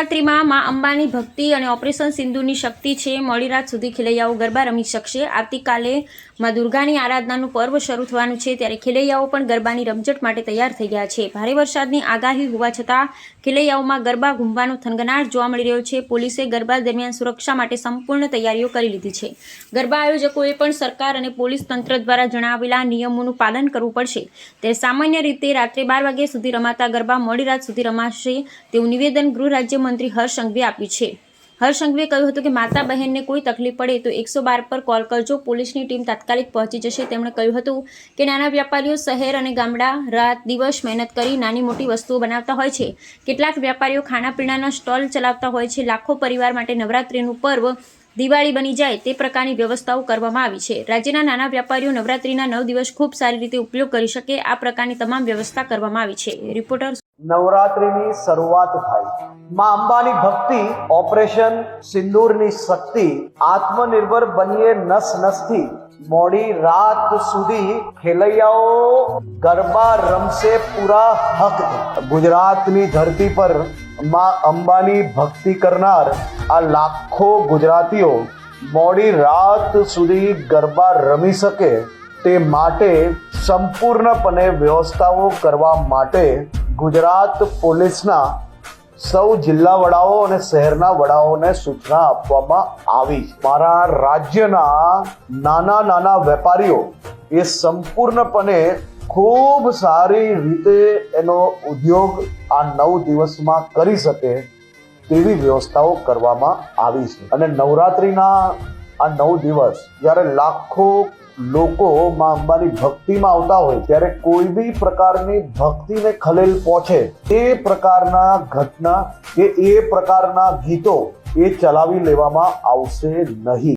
નવરાત્રિમાં મા અંબાની ભક્તિ અને ઓપરેશન સિંદૂરની શક્તિ છે। મોડી રાત સુધી ખેલૈયાઓ ગરબા રમી શકશે। આવતીકાલે મા દુર્ગાની આરાધનાનું પર્વ શરૂ થવાનું છે, ત્યારે ખેલૈયાઓ પણ ગરબાની રમઝટ માટે તૈયાર થઈ ગયા છે। ભારે વરસાદની આગાહી હોવા છતાં ખેલૈયાઓમાં ગરબા ઘૂમવાનો થનગનાટ જોવા મળી રહ્યો છે। પોલીસે ગરબા દરમિયાન સુરક્ષા માટે સંપૂર્ણ તૈયારીઓ કરી લીધી છે। ગરબા આયોજકોએ પણ સરકાર અને પોલીસ તંત્ર દ્વારા જણાવેલા નિયમોનું પાલન કરવું પડશે। ત્યારે સામાન્ય રીતે રાત્રે 12 વાગ્યા સુધી રમાતા ગરબા મોડી રાત સુધી રમાશે તેવું નિવેદન ગૃહ રાજ્યમંત્રી હર્ષ સંઘવીએ આપ્યું છે। હર્ષ સંઘવીએ કહ્યું હતું કે માતા બહેનને કોઈ તકલીફ પડે તો 112 પર કોલ કરજો, પોલીસની ટીમ તાત્કાલિક પહોંચી જશે। તેમણે કહ્યું હતું કે નાના વ્યાપારીઓ શહેર અને ગામડા રાત દિવસ મહેનત કરી નાની મોટી વસ્તુઓ બનાવતા હોય છે। કેટલાક વેપારીઓ ખાણાપીણાના સ્ટોલ ચલાવતા હોય છે। લાખો પરિવાર માટે નવરાત્રિનું પર્વ દિવાળી બની જાય તે પ્રકારની વ્યવસ્થાઓ કરવામાં આવી છે। રાજ્યના નાના વ્યાપારીઓ નવરાત્રિના 9 દિવસ ખૂબ સારી રીતે ઉપયોગ કરી શકે આ પ્રકારની તમામ વ્યવસ્થા કરવામાં આવી છે। રિપોર્ટર નવરાત્રિની શરૂઆત થાય, માં અંબાની ભક્તિ, ઓપરેશન સિંદૂરની શક્તિ, આત્મનિર્ભર બનીએ નસ નસથી, મોડી રાત સુધી ખેલૈયાઓ ગરબા રમશે પૂરા હકથી। ગુજરાતની ધરતી પર માં અંબાની ભક્તિ કરનાર આ લાખો ગુજરાતીઓ મોડી રાત સુધી ગરબા રમી શકે તે માટે સંપૂર્ણપણે વ્યવસ્થાઓ કરવા માટે ગુજરાત પોલીસના સૌ જિલ્લા વડાઓ અને શહેરના વડાઓને સૂચના આપવામાં આવી છે। મારા રાજ્યના નાના વેપારીઓ એ સંપૂર્ણપણે ખૂબ સારી રીતે એનો ઉદ્યોગ આ 9 દિવસમાં કરી શકે તેવી વ્યવસ્થાઓ કરવામાં આવી છે। અને નવરાત્રિના આ 9 દિવસ જ્યારે લાખો લોકો માં અંબાની ભક્તિમાં આવતા હોય ત્યારે કોઈ બી પ્રકારની ભક્તિને ખલેલ પહોંચે એ પ્રકારના ઘટના કે એ પ્રકારના ગીતો એ ચલાવી લેવામાં આવશે નહીં।